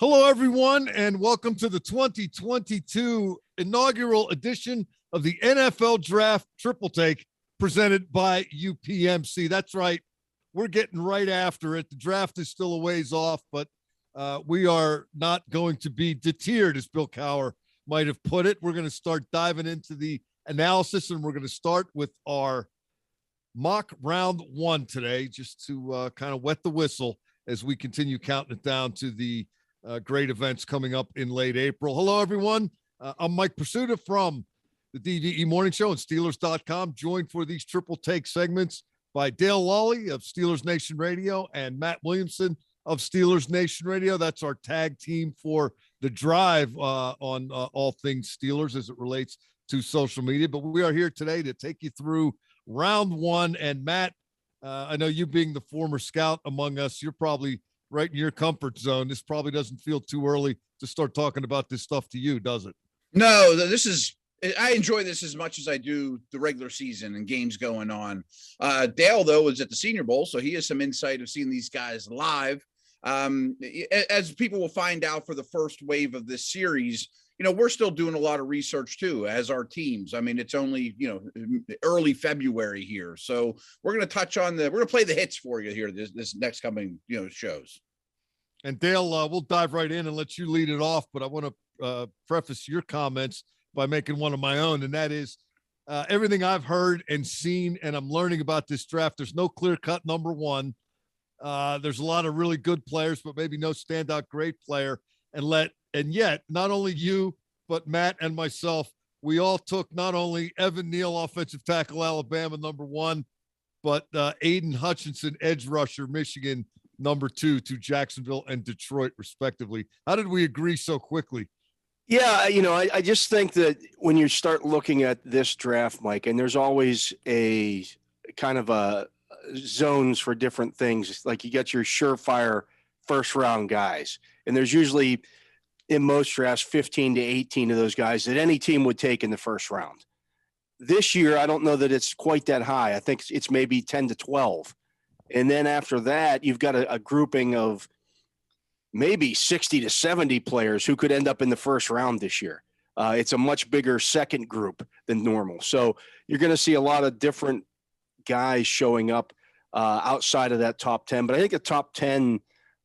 Hello, everyone, and welcome to the 2022 inaugural edition of the NFL Draft Triple Take presented by UPMC. That's right. We're getting right after it. The draft is still a ways off, but we are not going to be deterred, as Bill Cowher might have put it. We're going to start diving into the analysis, and we're going to start with our mock round one today, just to kind of wet the whistle as we continue counting it down to the great events coming up in late April. Hello, everyone. I'm Mike Prisuta from the DVE Morning Show and Steelers.com, joined for these triple take segments by Dale Lolley of Steelers Nation Radio and Matt Williamson of Steelers Nation Radio. That's our tag team for the drive on all things Steelers as it relates to social media. But we are here today to take you through round one. And Matt, I know you being the former scout among us, you're probably right in your comfort zone. This probably doesn't feel too early to start talking about this stuff to you, does it? No, I enjoy this as much as I do the regular season and games going on. Dale, though, was at the Senior Bowl, so he has some insight of seeing these guys live. As people will find out for the first wave of this series, we're still doing a lot of research too, as our teams. I mean, it's only, early February here. So we're going to touch on we're going to play the hits for you here, this next coming, shows. And Dale, we'll dive right in and let you lead it off. But I want to preface your comments by making one of my own. And that is everything I've heard and seen, and I'm learning about this draft. There's no clear cut number one. There's a lot of really good players, but maybe no standout great player. And yet, not only you, but Matt and myself, we all took not only Evan Neal, offensive tackle, Alabama, number one, but AIDAN Hutchinson, edge rusher, Michigan, number two, to Jacksonville and Detroit, respectively. How did we agree so quickly? Yeah, I just think that when you start looking at this draft, Mike, and there's always a kind of a zones for different things. Like you get your surefire first round guys, and there's usually in most drafts 15 to 18 of those guys that any team would take in the first round. This year, I don't know that it's quite that high. I think it's maybe 10 to 12. And then after that, you've got a grouping of maybe 60 to 70 players who could end up in the first round this year. It's a much bigger second group than normal. So you're going to see a lot of different guys showing up outside of that top 10. But I think the top 10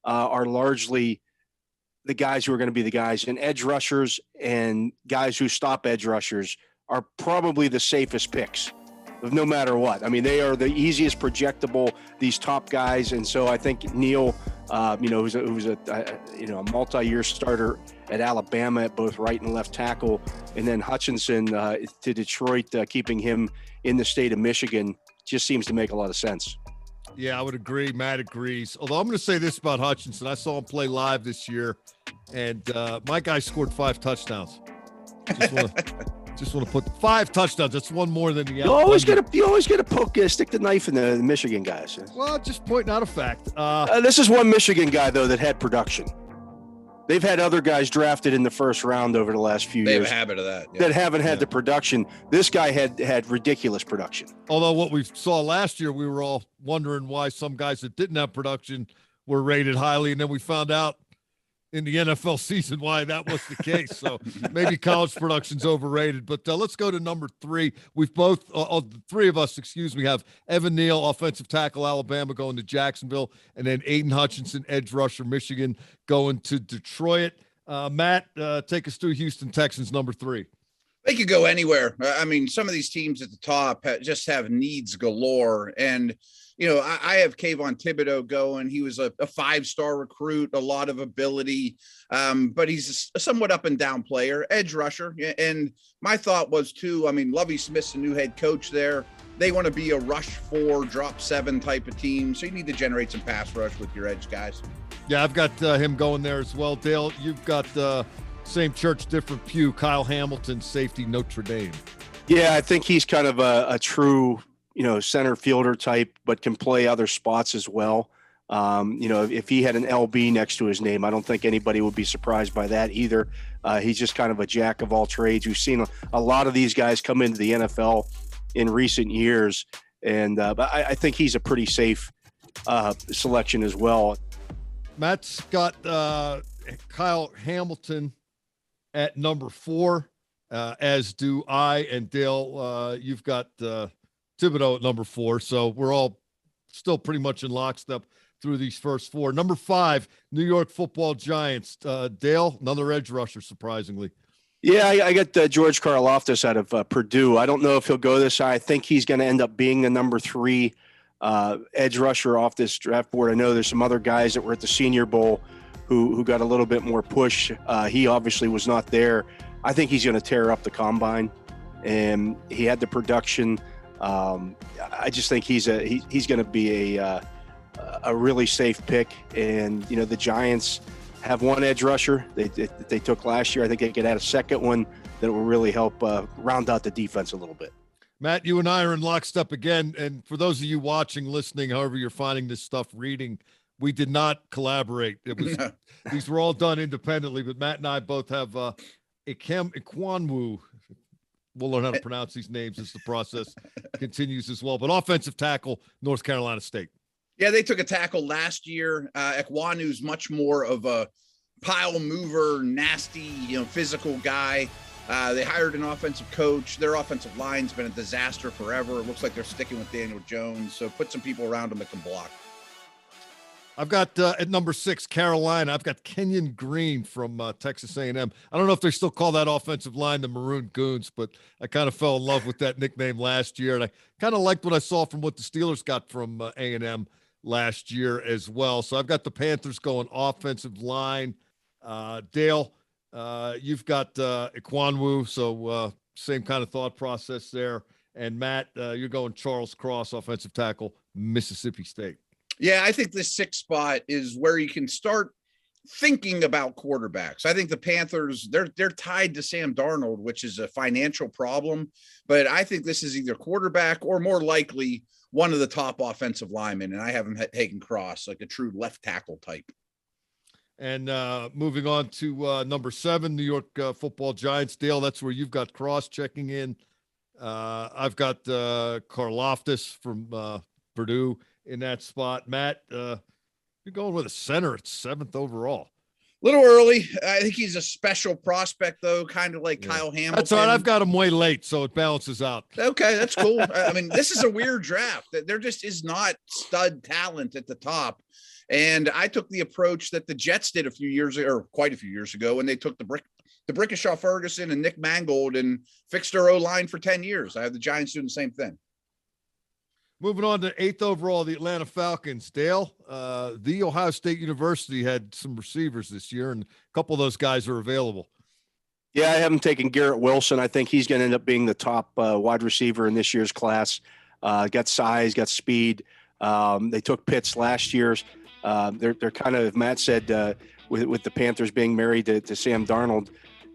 are largely the guys who are going to be the guys, and edge rushers and guys who stop edge rushers are probably the safest picks no matter what. I mean, they are the easiest projectable, these top guys. And so I think Neal, who's a multi-year starter at Alabama at both right and left tackle, and then Hutchinson to Detroit, keeping him in the state of Michigan just seems to make a lot of sense. Yeah, I would agree. Matt agrees. Although I'm going to say this about Hutchinson. I saw him play live this year, and my guy scored 5 touchdowns. Just want to put 5 touchdowns. That's one more than the. You always get to stick the knife in the Michigan guys. Well, just pointing out a fact. This is one Michigan guy though that had production. They've had other guys drafted in the first round over the last few years. They have a habit of that. Yeah. That haven't had the production. This guy had ridiculous production. Although what we saw last year, we were all wondering why some guys that didn't have production were rated highly, and then we found out in the NFL season why that was the case. So maybe college production's overrated. But let's go to number 3. We've both, the three of us, have Evan Neal, offensive tackle, Alabama, going to Jacksonville, and then AIDAN Hutchinson, edge rusher, Michigan, going to Detroit. Matt, take us through Houston Texans, number 3. They could go anywhere. I mean, some of these teams at the top just have needs galore. And I have Kayvon Thibodeau going. He was a 5-star recruit, a lot of ability, but he's a somewhat up and down player, edge rusher. And my thought was too, Lovie Smith's the new head coach there. They want to be a rush 4, drop 7 type of team. So you need to generate some pass rush with your edge guys. Yeah, I've got him going there as well. Dale, you've got same church, different pew, Kyle Hamilton, safety, Notre Dame. Yeah, I think he's kind of a true center fielder type, but can play other spots as well. If he had an LB next to his name, I don't think anybody would be surprised by that either. He's just kind of a jack of all trades. We've seen a lot of these guys come into the NFL in recent years, and but I think he's a pretty safe selection as well. Matt's got Kyle Hamilton at number 4, as do I and Dale. You've got Thibodeau at number 4, so we're all still pretty much in lockstep through these first 4. Number 5, New York Football Giants. Dale, another edge rusher, surprisingly. Yeah, I got George Karlaftis out of Purdue. I don't know if he'll go this high. I think he's going to end up being the number 3 edge rusher off this draft board. I know there's some other guys that were at the Senior Bowl who got a little bit more push. He obviously was not there. I think he's going to tear up the combine, and he had the production. I just think he's going to be a really safe pick. And the Giants have one edge rusher they took last year. I think they could add a second one that will really help round out the defense a little bit. Matt, you and I are in lockstep again. And for those of you watching, listening, however you're finding this stuff, reading, we did not collaborate. It was these were all done independently, but Matt and I both have Ikem Ekwonu. We'll learn how to pronounce these names as the process continues as well. But offensive tackle, North Carolina State. Yeah, they took a tackle last year. Ekwonu's much more of a pile mover, nasty, physical guy. They hired an offensive coach. Their offensive line's been a disaster forever. It looks like they're sticking with Daniel Jones. So put some people around him that can block. I've got at number 6, Carolina. I've got Kenyon Green from Texas A&M. I don't know if they still call that offensive line the Maroon Goons, but I kind of fell in love with that nickname last year. And I kind of liked what I saw from what the Steelers got from A&M last year as well. So I've got the Panthers going offensive line. Dale, you've got Ekwonu, so same kind of thought process there. And Matt, you're going Charles Cross, offensive tackle, Mississippi State. Yeah, I think this 6th spot is where you can start thinking about quarterbacks. I think the Panthers, they're tied to Sam Darnold, which is a financial problem. But I think this is either quarterback or more likely one of the top offensive linemen. And I have him taking Cross, like a true left tackle type. And moving on to number 7, New York Football Giants. Dale, that's where you've got Cross checking in. I've got Karlaftis from Purdue in that spot. Matt, you're going with a center at 7th overall. A little early. I think he's a special prospect, though, kind of like Kyle Hamilton. That's all right. I've got him way late, so it balances out. Okay, that's cool. I mean, this is a weird draft. There just is not stud talent at the top. And I took the approach that the Jets did quite a few years ago, when they took the Brickishaw Ferguson and Nick Mangold and fixed their O-line for 10 years. I have the Giants doing the same thing. Moving on to 8th overall, the Atlanta Falcons. Dale, the Ohio State University had some receivers this year, and a couple of those guys are available. Yeah, I haven't taken Garrett Wilson. I think he's going to end up being the top wide receiver in this year's class. Got size, got speed. They took Pitts last year's. They're kind of, Matt said, with the Panthers being married to Sam Darnold.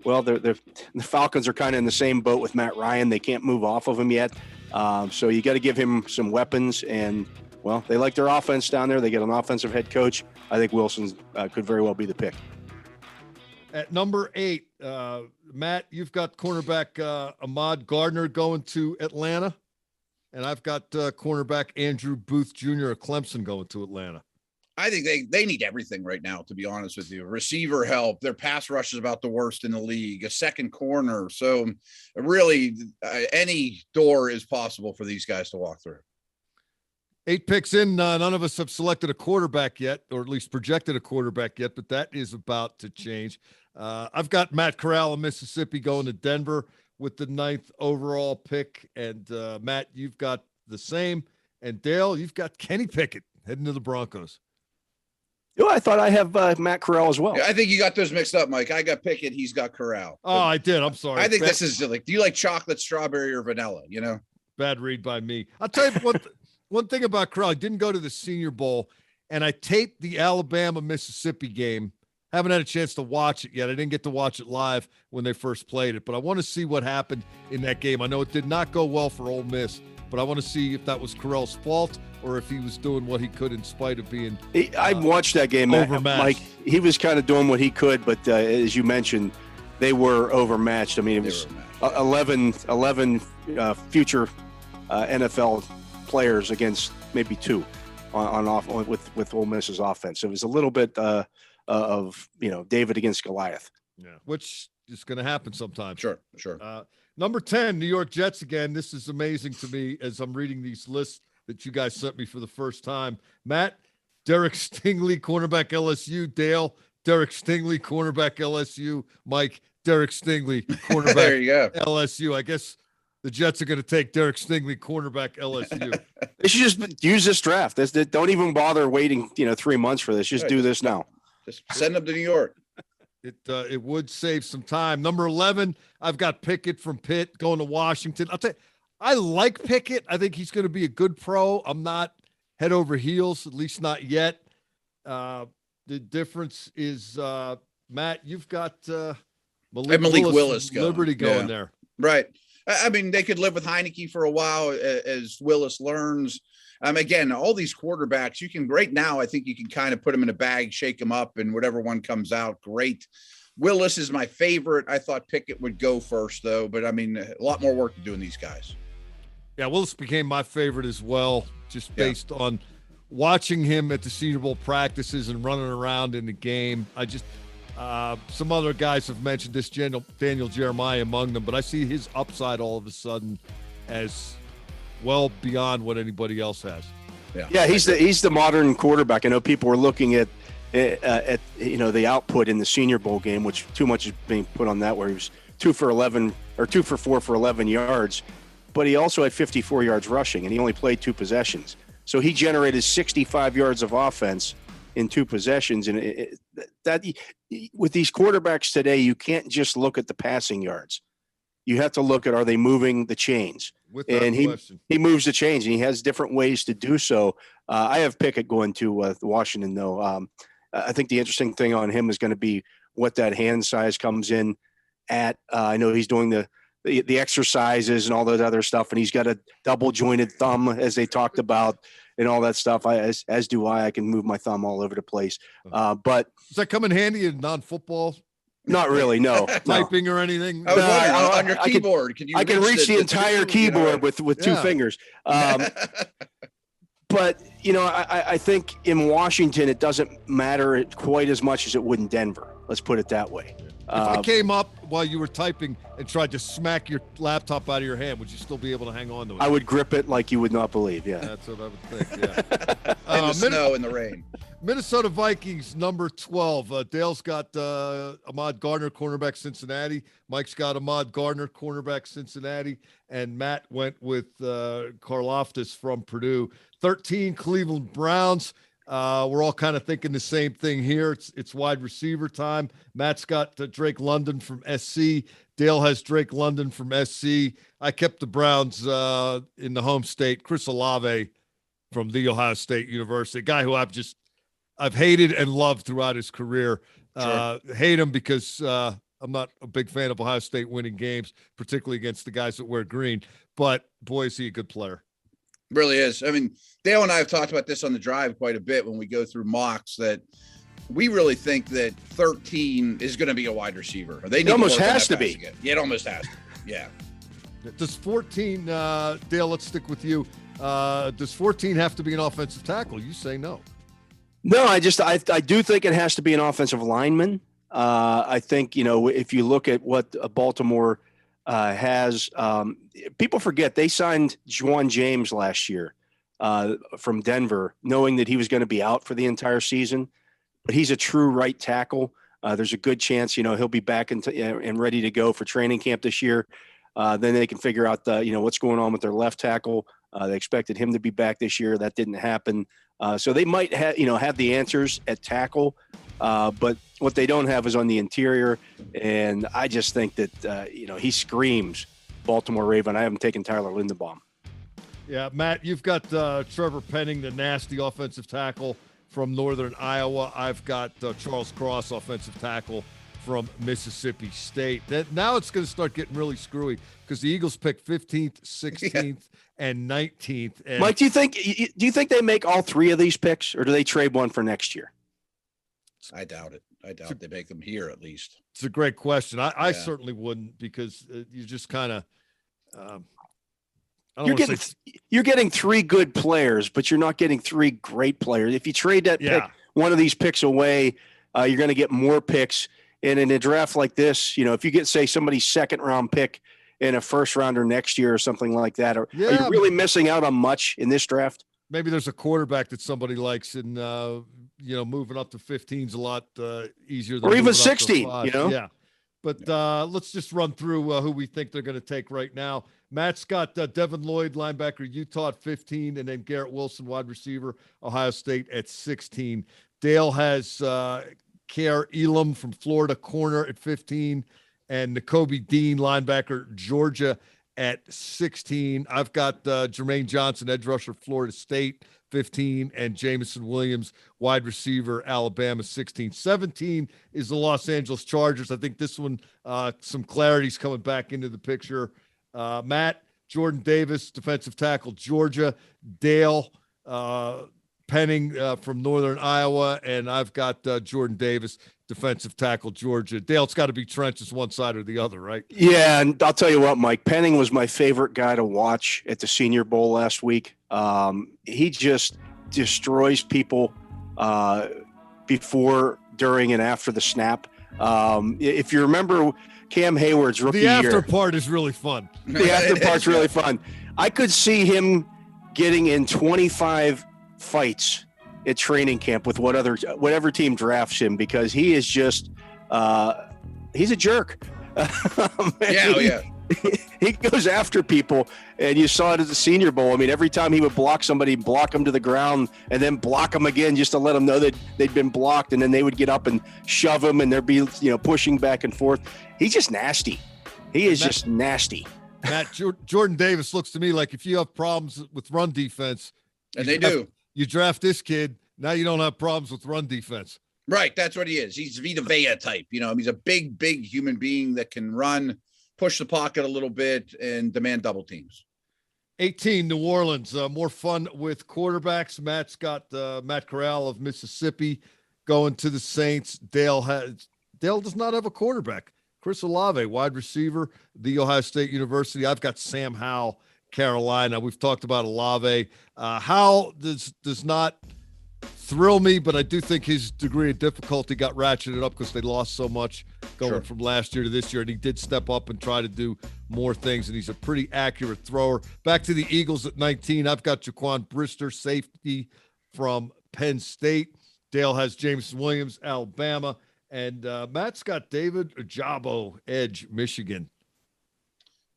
Well, the Falcons are kind of in the same boat with Matt Ryan. They can't move off of him yet. So you got to give him some weapons, and well, they like their offense down there. They get an offensive head coach. I think Wilson could very well be the pick. At number 8, Matt, you've got cornerback Ahmad Gardner going to Atlanta, and I've got cornerback Andrew Booth Jr. of Clemson going to Atlanta. I think they need everything right now, to be honest with you. Receiver help. Their pass rush is about the worst in the league. A second corner. So really, any door is possible for these guys to walk through. 8 picks in. None of us have selected a quarterback yet, or at least projected a quarterback yet, but that is about to change. I've got Matt Corral of Mississippi going to Denver with the 9th overall pick. And Matt, you've got the same. And Dale, you've got Kenny Pickett heading to the Broncos. You know, I thought I have Matt Corral as well. Yeah, I think you got those mixed up, Mike. I got Pickett. He's got Corral. Oh, I did. I'm sorry. I think this is like, do you like chocolate, strawberry, or vanilla? Bad read by me. I'll tell you one thing about Corral. I didn't go to the Senior Bowl, and I taped the Alabama-Mississippi game. Haven't had a chance to watch it yet. I didn't get to watch it live when they first played it, but I want to see what happened in that game. I know it did not go well for Ole Miss, but I want to see if that was Corral's fault or if he was doing what he could in spite of being I watched that game, Mike. He was kind of doing what he could, but as you mentioned, they were overmatched. I mean, it was 11 future NFL players against maybe 2 on with Ole Miss's offense. It was a little bit of David against Goliath. Yeah, which is going to happen sometime. Sure. Number 10, New York Jets again. This is amazing to me as I'm reading these lists that you guys sent me for the first time. Matt, Derek Stingley, cornerback LSU. Dale, Derek Stingley, cornerback LSU. Mike, Derek Stingley, cornerback There you go. LSU. I guess the Jets are going to take Derek Stingley, cornerback LSU. They should just use this draft. Don't even bother waiting 3 months for this. Just do this now. Just send them to New York. It would save some time. Number 11, I've got Pickett from Pitt going to Washington. I'll tell you, I like Pickett. I think he's going to be a good pro. I'm not head over heels, at least not yet. The difference is, Matt, you've got Malik Willis going. Liberty going there. Right. I mean, they could live with Heineke for a while as Willis learns. Again, all these quarterbacks, you can right now, I think you can kind of put them in a bag, shake them up, and whatever one comes out, great. Willis is my favorite. I thought Pickett would go first, though. But, I mean, a lot more work to do in these guys. Yeah, Willis became my favorite as well, just based on watching him at the Senior Bowl practices and running around in the game. I just some other guys have mentioned this, Daniel Jeremiah among them, but I see his upside all of a sudden as well beyond what anybody else has. Yeah, he's the modern quarterback. I know people were looking at the output in the Senior Bowl game, which too much is being put on that, where he was 2 for 4 for 11 yards, but he also had 54 yards rushing, and he only played 2 possessions. So he generated 65 yards of offense in 2 possessions, and that with these quarterbacks today, you can't just look at the passing yards. You have to look at, are they moving the chains? And he moves the chains, and he has different ways to do so. I have Pickett going to Washington, though. I think the interesting thing on him is going to be what that hand size comes in at. I know he's doing the exercises and all that other stuff, and he's got a double jointed thumb, as they talked about, and all that stuff. As do I. I can move my thumb all over the place. But does that come in handy in non-football? Not really, no. Typing or anything? I was wondering, on your keyboard, I can reach the entire keyboard with 2 fingers. But, I think in Washington, it doesn't matter quite as much as it would in Denver. Let's put it that way. If I came up while you were typing and tried to smack your laptop out of your hand, would you still be able to hang on to it? I would grip it like you would not believe, yeah. That's what I would think, yeah. In the snow and the rain. Minnesota Vikings, number 12. Dale's got Ahmad Gardner, cornerback Cincinnati. Mike's got Ahmad Gardner, cornerback Cincinnati. And Matt went with Karlaftis from Purdue. 13, Cleveland Browns. We're all kind of thinking the same thing here. It's wide receiver time. Matt's got Drake London from SC. Dale has Drake London from SC. I kept the Browns in the home state. Chris Olave from The Ohio State University, a guy who I've hated and loved throughout his career. Sure. Hate him because I'm not a big fan of Ohio State winning games, particularly against the guys that wear green. But boy, is he a good player. Really is. I mean, Dale and I have talked about this on the drive quite a bit when we go through mocks, that we really think that 13 is going to be a wide receiver. It almost has to be. Yeah, it almost has to. Yeah. Does 14, Dale, let's stick with you. Does 14 have to be an offensive tackle? You say no. No, I do think it has to be an offensive lineman. I think, if you look at what Baltimore has, people forget they signed Juwan James last year from Denver, knowing that he was going to be out for the entire season. But he's a true right tackle. There's a good chance, he'll be back and ready to go for training camp this year. Then they can figure out what's going on with their left tackle. They expected him to be back this year. That didn't happen. So they might have the answers at tackle, but what they don't have is on the interior. And I just think that, he screams Baltimore Raven. I haven't taken Tyler Linderbaum. Yeah, Matt, you've got Trevor Penning, the nasty offensive tackle from Northern Iowa. I've got Charles Cross, offensive tackle from Mississippi State. Now it's going to start getting really screwy because the Eagles pick 15th, 16th, and 19th. And Mike, do you think they make all 3 of these picks, or do they trade one for next year? I doubt it. I doubt they make them here at least. It's a great question. I certainly wouldn't, because you just kind of you're getting 3 good players, but you're not getting 3 great players. If you trade that pick, one of these picks away, You're going to get more picks. And in a draft like this, if you get, say, somebody's second round pick in a first rounder next year or something like that, are you really missing out on much in this draft? Maybe there's a quarterback that somebody likes, and moving up to 15 is a lot easier than or even 16. Yeah. But let's just run through who we think they're going to take right now. Matt's got Devin Lloyd, linebacker, Utah at 15, and then Garrett Wilson, wide receiver, Ohio State at 16. Dale has Kare Elam from Florida, corner at 15, and Nakobe Dean, linebacker, Georgia at 16. I've got Jermaine Johnson, edge rusher, Florida State, 15, and Jamison Williams, wide receiver, Alabama, 16. 17 is the Los Angeles Chargers. I think this one, some clarity's coming back into the picture. Matt, Jordan Davis, defensive tackle, Georgia. Dale Penning from Northern Iowa, and I've got Jordan Davis, defensive tackle, Georgia. Dale, it's got to be trenches one side or the other, right? Yeah, and I'll tell you what, Mike, Penning was my favorite guy to watch at the Senior Bowl last week. He just destroys people before, during, and after the snap. If you remember Cam Hayward's rookie year. The after part is really fun. The after part's really fun. I could see him getting in 25 fights at training camp with whatever team drafts him, because he is just he's a jerk. He goes after people, and you saw it at the Senior Bowl. I mean, every time he would block somebody, block him to the ground, and then block him again just to let them know that they'd been blocked, and then they would get up and shove him, and there'd be pushing back and forth. He's just nasty. He is just nasty. Matt, Jordan Davis looks to me like if you have problems with run defense, and they do, you draft this kid, now you don't have problems with run defense. Right, that's what he is. He's Vita Vea type. He's a big human being that can run, push the pocket a little bit, and demand double teams. 18, New Orleans, more fun with quarterbacks. Matt's got Matt Corral of Mississippi going to the Saints. Dale does not have a quarterback. Chris Olave, wide receiver, the Ohio State University. I've got Sam Howell, Carolina. We've talked about Olave. Howell does not thrill me, but I do think his degree of difficulty got ratcheted up because they lost so much going from last year to this year, and he did step up and try to do more things, and he's a pretty accurate thrower. Back to the Eagles at 19, I've got Jaquan Brister, safety from Penn State. Dale has Jameson Williams, Alabama, and Matt's got David Ojabo, edge, Michigan.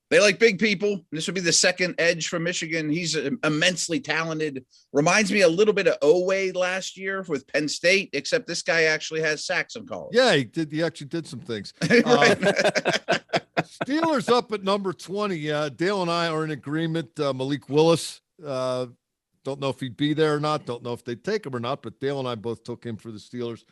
They like big people. This would be the second edge from Michigan. He's immensely talented. Reminds me a little bit of Oweh last year with Penn State, except this guy actually has sacks in college. Yeah, he did. He actually did some things. Steelers up at number 20. Dale and I are in agreement. Malik Willis. Don't know if he'd be there or not. Don't know if they'd take him or not, but Dale and I both took him for the Steelers.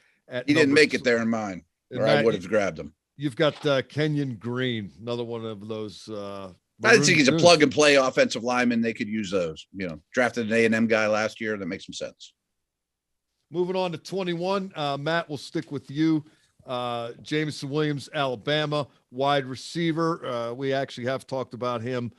He didn't make it there in mine, or I would have grabbed him. You've got Kenyon Green, another one of those. I think he's a plug-and-play offensive lineman. They could use those. Drafted an A&M guy last year. That makes some sense. Moving on to 21, Matt, will stick with you. Jameson Williams, Alabama, wide receiver. We actually have talked about him.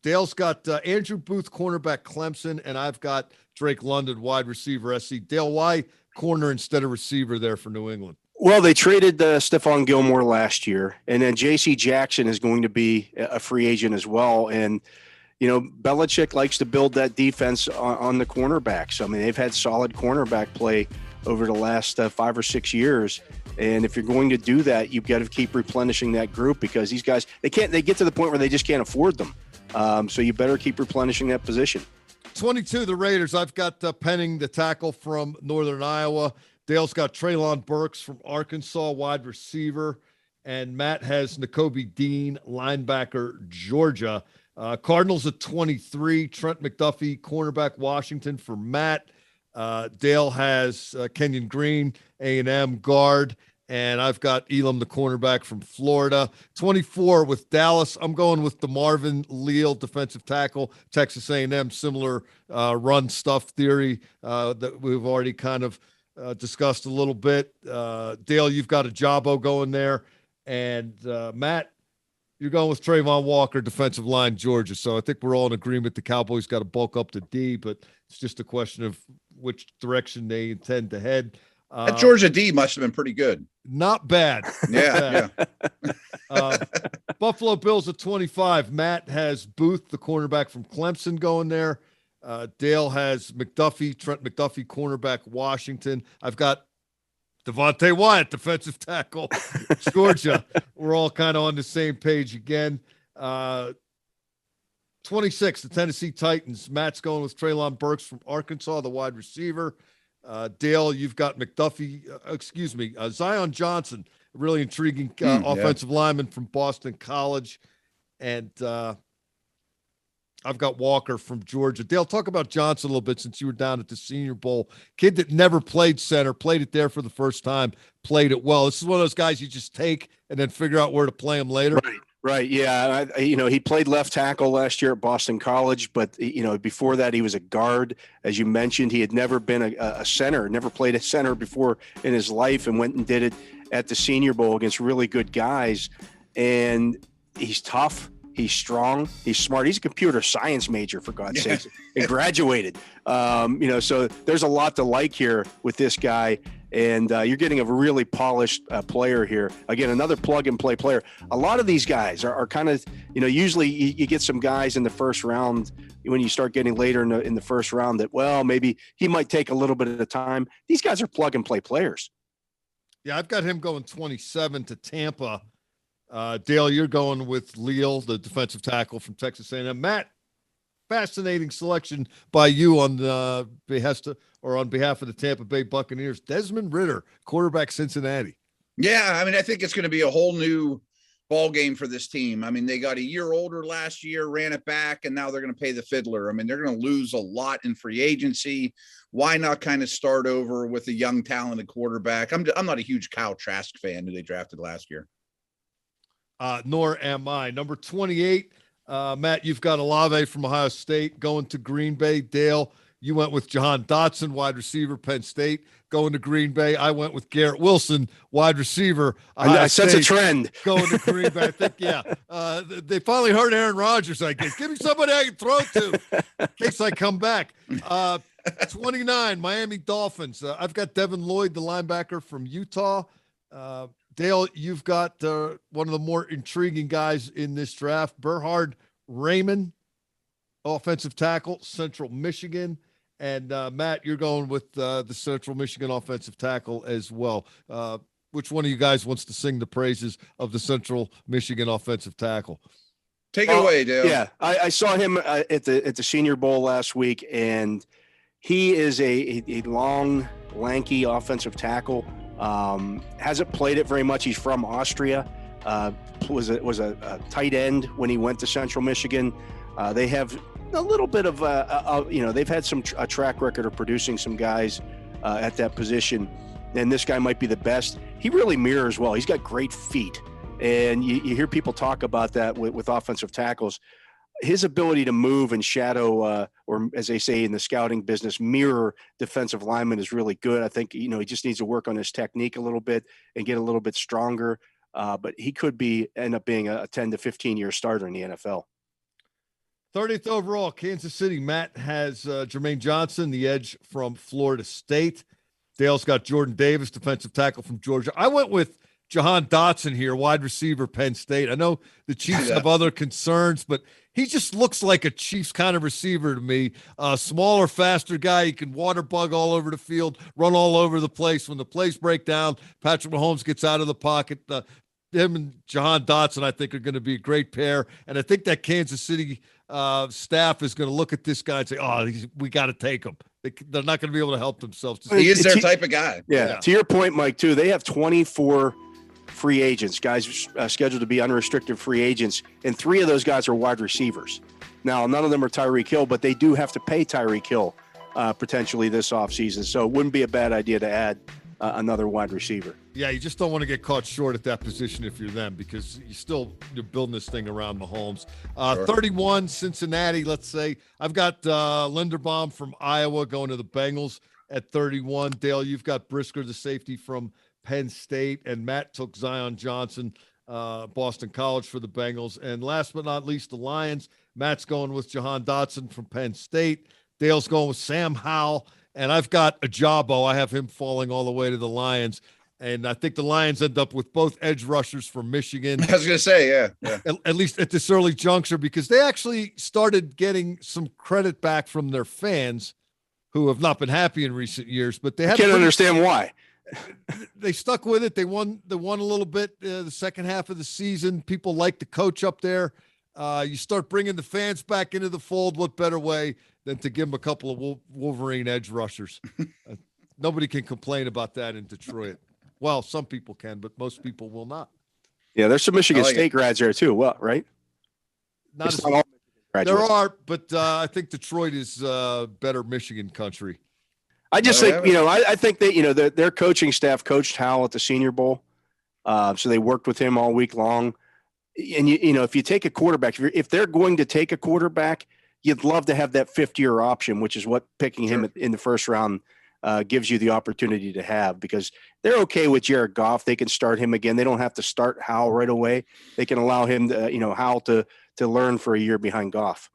Dale's got Andrew Booth, cornerback, Clemson, and I've got Drake London, wide receiver, SC. Dale, why corner instead of receiver there for New England? Well, they traded Stephon Gilmore last year, and then J.C. Jackson is going to be a free agent as well. And, Belichick likes to build that defense on the cornerbacks. I mean, they've had solid cornerback play over the last 5 or 6 years. And if you're going to do that, you've got to keep replenishing that group, because these guys, they get to the point where they just can't afford them. So you better keep replenishing that position. 22, the Raiders. I've got Penning, the tackle from Northern Iowa. Dale's got Treylon Burks from Arkansas, wide receiver. And Matt has Nakobe Dean, linebacker, Georgia. Cardinals at 23, Trent McDuffie, cornerback, Washington for Matt. Dale has Kenyon Green, A&M, guard. And I've got Elam, the cornerback from Florida. 24 with Dallas. I'm going with DeMarvin Leal, defensive tackle, Texas A&M, similar run stuff theory that we've already kind of discussed a little bit. Dale, you've got Ojabo going there. And Matt, you're going with Trayvon Walker, defensive line, Georgia. So I think we're all in agreement the Cowboys got to bulk up the D, but it's just a question of which direction they intend to head. That Georgia D must have been pretty good. Not bad. Yeah. Buffalo Bills at 25. Matt has Booth, the cornerback from Clemson, going there. Dale has McDuffie, Trent McDuffie, cornerback, Washington. I've got Devontae Wyatt, defensive tackle, Georgia. We're all kind of on the same page again. 26, the Tennessee Titans. Matt's going with Treylon Burks from Arkansas, the wide receiver. Dale, you've got Zion Johnson, a really intriguing offensive lineman from Boston College. And I've got Walker from Georgia. Dale, talk about Johnson a little bit since you were down at the Senior Bowl. Kid that never played center, played it there for the first time, played it well. This is one of those guys you just take and then figure out where to play him later. Right. Yeah. He played left tackle last year at Boston College, but, before that, he was a guard. As you mentioned, he had never been a center, never played a center before in his life, and went and did it at the Senior Bowl against really good guys. And he's tough. He's strong. He's smart. He's a computer science major, for God's sakes, and graduated. So there's a lot to like here with this guy. And you're getting a really polished player here. Again, another plug-and-play player. A lot of these guys are kind of, usually you get some guys in the first round when you start getting later in the first round that, well, maybe he might take a little bit of time. These guys are plug-and-play players. Yeah, I've got him going 27 to Tampa. Dale, you're going with Leal, the defensive tackle from Texas A&M. Matt, fascinating selection by you on the behalf of the Tampa Bay Buccaneers. Desmond Ridder, quarterback, Cincinnati. Yeah, I think it's going to be a whole new ball game for this team. They got a year older last year, ran it back, and now they're going to pay the fiddler. They're going to lose a lot in free agency. Why not kind of start over with a young, talented quarterback? I'm not a huge Kyle Trask fan who they drafted last year. Nor am I. Number 28, Matt, you've got Olave from Ohio State going to Green Bay. Dale, you went with Jahan Dotson, wide receiver, Penn State, going to Green Bay. I went with Garrett Wilson, wide receiver. I sense a trend. Going to Green Bay. I think, they finally heard Aaron Rodgers, I guess. Give me somebody I can throw to in case I come back. 29, Miami Dolphins. I've got Devin Lloyd, the linebacker from Utah. Dale, you've got one of the more intriguing guys in this draft, Berhard Raymond, offensive tackle, Central Michigan. And Matt, you're going with the Central Michigan offensive tackle as well. Which one of you guys wants to sing the praises of the Central Michigan offensive tackle? Take it away, Dale. Yeah, I saw him at the Senior Bowl last week, and he is a long, lanky offensive tackle. Hasn't played it very much. He's from Austria. Was a tight end when he went to Central Michigan. They have a little bit of they've had a track record of producing some guys at that position, and this guy might be the best. He really mirrors well. He's got great feet, and you hear people talk about that with offensive tackles. His ability to move and shadow, or as they say in the scouting business, mirror defensive linemen is really good. I think, he just needs to work on his technique a little bit and get a little bit stronger. But he could end up being a 10 to 15-year starter in the NFL. 30th overall, Kansas City. Matt has Jermaine Johnson, the edge from Florida State. Dale's got Jordan Davis, defensive tackle from Georgia. I went with Jahan Dotson here, wide receiver, Penn State. I know the Chiefs have other concerns, but he just looks like a Chiefs kind of receiver to me. Smaller, faster guy. He can water bug all over the field, run all over the place. When the plays break down, Patrick Mahomes gets out of the pocket. Him and Jahan Dotson, I think, are going to be a great pair. And I think that Kansas City staff is going to look at this guy and say, we got to take him. They're not going to be able to help themselves. He is their type of guy. Yeah. To your point, Mike, too, they have 24 free agents, guys scheduled to be unrestricted free agents, and 3 of those guys are wide receivers. Now, none of them are Tyreek Hill, but they do have to pay Tyreek Hill potentially this offseason, so it wouldn't be a bad idea to add another wide receiver. Yeah, you just don't want to get caught short at that position if you're them, because you're building this thing around Mahomes. Sure. 31, Cincinnati, let's say. I've got Linderbaum from Iowa going to the Bengals at 31. Dale, you've got Brisker, the safety from Penn State, and Matt took Zion Johnson, Boston College, for the Bengals. And last but not least, the Lions. Matt's going with Jahan Dotson from Penn State. Dale's going with Sam Howell And I've got Ajabo. I have him falling all the way to the Lions. And I think the Lions end up with both edge rushers from Michigan. I was going to say, yeah. At least at this early juncture, because they actually started getting some credit back from their fans who have not been happy in recent years. But they can't understand why. They stuck with it. They won a little bit the second half of the season. People like the coach up there. You start bringing the fans back into the fold. What better way than to give them a couple of Wolverine edge rushers? Nobody can complain about that in Detroit. Well, some people can, but most people will not. Yeah, there's some Michigan State grads there too. Well, right? Not all there are, but I think Detroit is better Michigan country. I just think, I think that, their coaching staff coached Howell at the Senior Bowl. So they worked with him all week long. And, if you take a quarterback, if they're going to take a quarterback, you'd love to have that fifth-year option, which is what picking him in the first round gives you the opportunity to have, because they're okay with Jared Goff. They can start him again. They don't have to start Howell right away. They can allow him to, Howell to learn for a year behind Goff.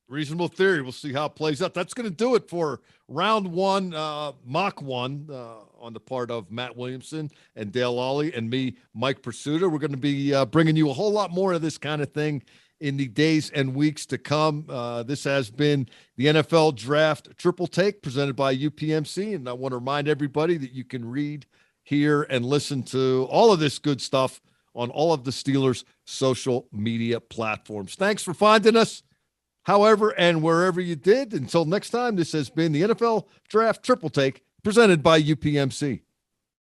Reasonable theory. We'll see how it plays out. That's going to do it for round one, mock one, on the part of Matt Williamson and Dale Lolley and me, Mike Prisuta. We're going to be bringing you a whole lot more of this kind of thing in the days and weeks to come. This has been the NFL Draft Triple Take presented by UPMC. And I want to remind everybody that you can read, hear, and listen to all of this good stuff on all of the Steelers' social media platforms. Thanks for finding us, however and wherever you did. Until next time, this has been the NFL Draft Triple Take presented by UPMC.